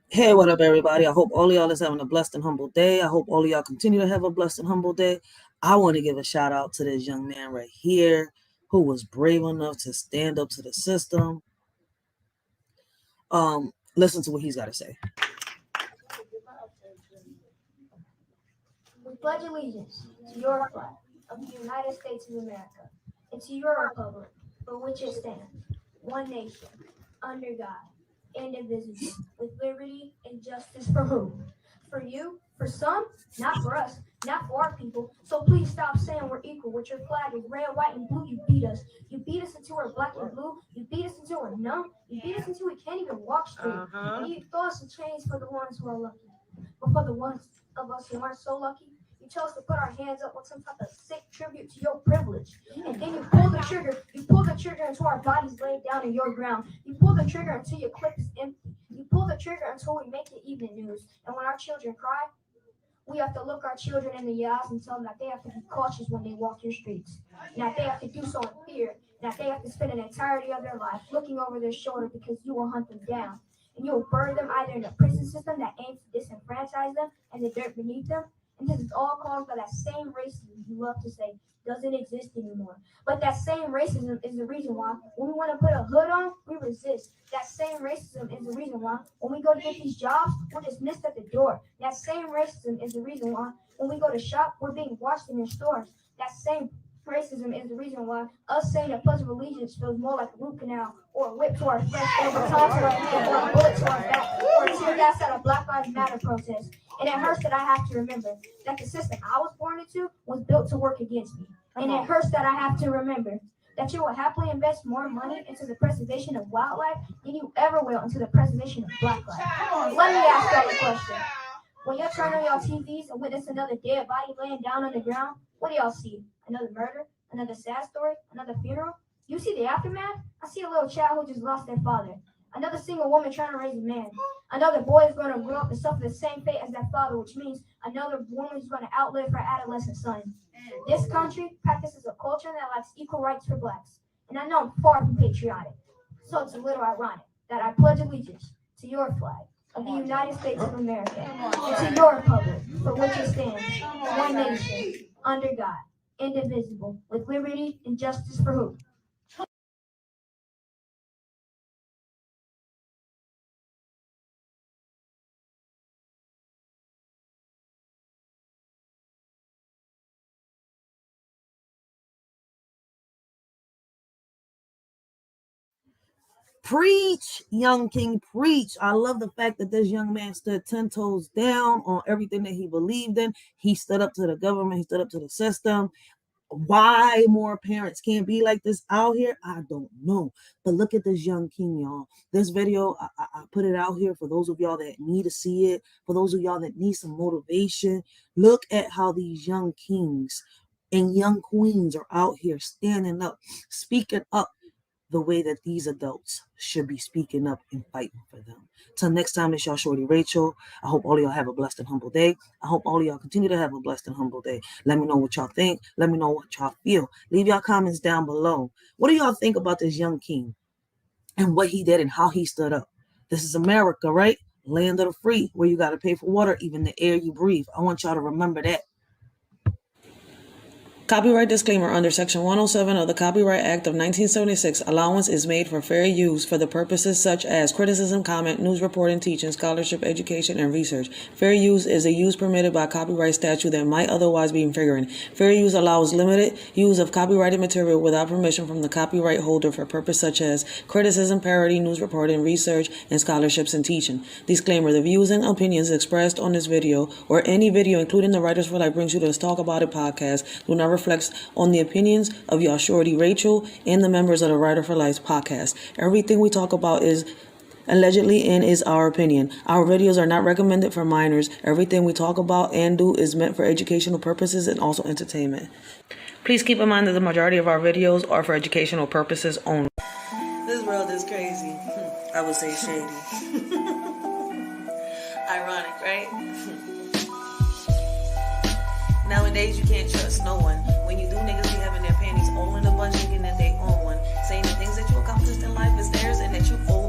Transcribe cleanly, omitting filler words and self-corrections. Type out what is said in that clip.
Hey, what up, everybody? I hope all of y'all is having a blessed and humble day. I hope all of y'all continue to have a blessed and humble day. I want to give a shout out to this young man right here who was brave enough to stand up to the system. Listen to what he's got to say. We pledge allegiance to your flag of the United States of America and to your republic for which it stands, one nation, under God, indivisible, with liberty and justice for who? For you, for some, not for us, not for our people. So please stop saying we're equal. With your flag is red, white, and blue, you beat us. You beat us until we're black and blue. You beat us until we're numb. You beat us until we can't even walk straight. And you throw us in chains for the ones who are lucky. But for the ones of us who aren't so lucky, you chose to put our hands up with some type of sick tribute to your privilege. And then you pull the trigger until our bodies lay down in your ground. You pull the trigger until your clip is empty. You pull the trigger until we make the evening news. And when our children cry, we have to look our children in the eyes and tell them that they have to be cautious when they walk your streets. And that they have to do so in fear. And that they have to spend an entirety of their life looking over their shoulder because you will hunt them down. And you will bury them either in a prison system that aims to disenfranchise them and the dirt beneath them. And this is all caused by that same racism you love to say doesn't exist anymore. But that same racism is the reason why when we want to put a hood on, we resist. That same racism is the reason why when we go to get these jobs, we're dismissed at the door. That same racism is the reason why when we go to shop, we're being watched in their stores. That same racism is the reason why us saying the Pledge of Allegiance feels more like a root canal or a whip to our flesh or a baton to our head or a bullet to our back or a tear gas at a Black Lives Matter protest. And it hurts that I have to remember that the system I was born into was built to work against me. And it hurts that I have to remember that you will happily invest more money into the preservation of wildlife than you ever will into the preservation of Black life. Let me ask y'all a question. When you turn on your TVs and witness another dead body laying down on the ground, what do y'all see? Another murder? Another sad story? Another funeral? You see the aftermath? I see a little child who just lost their father. Another single woman trying to raise a man. Another boy is going to grow up and suffer the same fate as their father, which means another woman is going to outlive her adolescent son. This country practices a culture that likes equal rights for blacks. And I know I'm far from patriotic. So it's a little ironic that I pledge allegiance to your flag of the United States of America and to your republic for which it stands, one nation, under God, indivisible, with liberty and justice for who? Preach, young king, preach. I love the fact that this young man stood 10 toes down on everything that he believed in. He stood up to the government, he stood up to the system. Why more parents can't be like this out here, I don't know. But look at this young king, y'all. This video, I put it out here for those of y'all that need to see it, for those of y'all that need some motivation. Look at how these young kings and young queens are out here standing up, speaking up the way that these adults should be speaking up and fighting for them. Till next time, it's y'all Shorty Racheal. I hope all of y'all have a blessed and humble day. I hope all of y'all continue to have a blessed and humble day. Let me know what y'all think. Let me know what y'all feel. Leave y'all comments down below. What do y'all think about this young king and what he did and how he stood up? This is America, right? Land of the free, where you got to pay for water, even the air you breathe. I want y'all to remember that. Copyright disclaimer: under Section 107 of the Copyright Act of 1976, allowance is made for fair use for the purposes such as criticism, comment, news reporting, teaching, scholarship, education, and research. Fair use is a use permitted by copyright statute that might otherwise be infringing. Fair use allows limited use of copyrighted material without permission from the copyright holder for purposes such as criticism, parody, news reporting, research, and scholarships and teaching. Disclaimer: the views and opinions expressed on this video or any video, including the Writers for Life Brings You to This Talk About It podcast, do not reflects on the opinions of y'all Shorty Racheal and the members of the Writer for Life podcast. Everything we talk about is allegedly and is our opinion. Our videos are not recommended for minors. Everything we talk about and do is meant for educational purposes and also entertainment. Please keep in mind that the majority of our videos are for educational purposes only. This world is crazy. I would say shady. Ironic, right? Nowadays, you can't trust no one. When you do, niggas be having their panties all in a bunch, thinking that they own one. Saying the things that you accomplished in life is theirs and that you owe